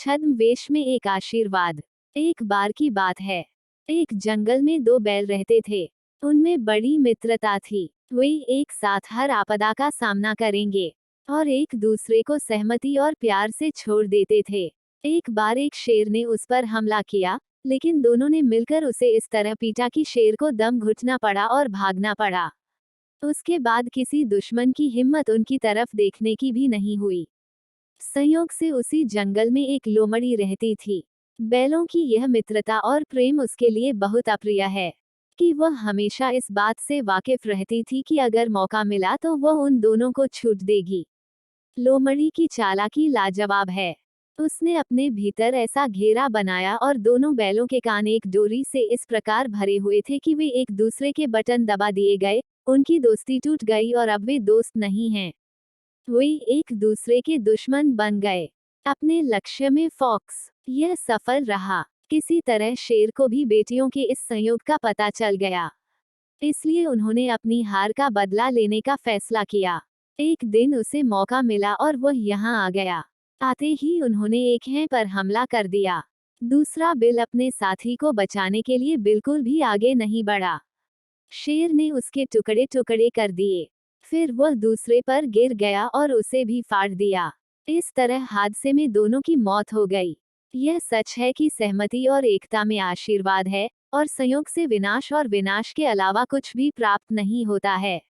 छद्मवेश में एक आशीर्वाद। एक बार की बात है, एक जंगल में दो बैल रहते थे। उनमें बड़ी मित्रता थी। वे एक साथ हर आपदा का सामना करेंगे और एक दूसरे को सहमति और प्यार से छोड़ देते थे। एक बार एक शेर ने उस पर हमला किया, लेकिन दोनों ने मिलकर उसे इस तरह पीटा कि शेर को दम घुटना पड़ा और भागना पड़ा। उसके बाद किसी दुश्मन की हिम्मत उनकी तरफ देखने की भी नहीं हुई। संयोग से उसी जंगल में एक लोमड़ी रहती थी। बैलों की यह मित्रता और प्रेम उसके लिए बहुत अप्रिय है कि वह हमेशा इस बात से वाकिफ रहती थी कि अगर मौका मिला तो वह उन दोनों को छूट देगी। लोमड़ी की चालाकी लाजवाब है। उसने अपने भीतर ऐसा घेरा बनाया और दोनों बैलों के कान एक डोरी से इस प्रकार भरे हुए थे कि वे एक दूसरे के बटन दबा दिए गए। उनकी दोस्ती टूट गई और अब वे दोस्त नहीं हैं। वे एक दूसरे के दुश्मन बन गए। अपने लक्ष्य में फॉक्स यह सफल रहा। किसी तरह शेर को भी बेटियों के इस संयोग का पता चल गया, इसलिए उन्होंने अपनी हार का बदला लेने का फैसला किया। एक दिन उसे मौका मिला और वह यहाँ आ गया। आते ही उन्होंने एक हैं पर हमला कर दिया। दूसरा बिल अपने साथी को बचाने के लिए बिल्कुल भी आगे नहीं बढ़ा। शेर ने उसके टुकड़े टुकड़े कर दिए। फिर वह दूसरे पर गिर गया और उसे भी फाड़ दिया। इस तरह हादसे में दोनों की मौत हो गई। यह सच है कि सहमति और एकता में आशीर्वाद है, और संयोग से विनाश और विनाश के अलावा कुछ भी प्राप्त नहीं होता है।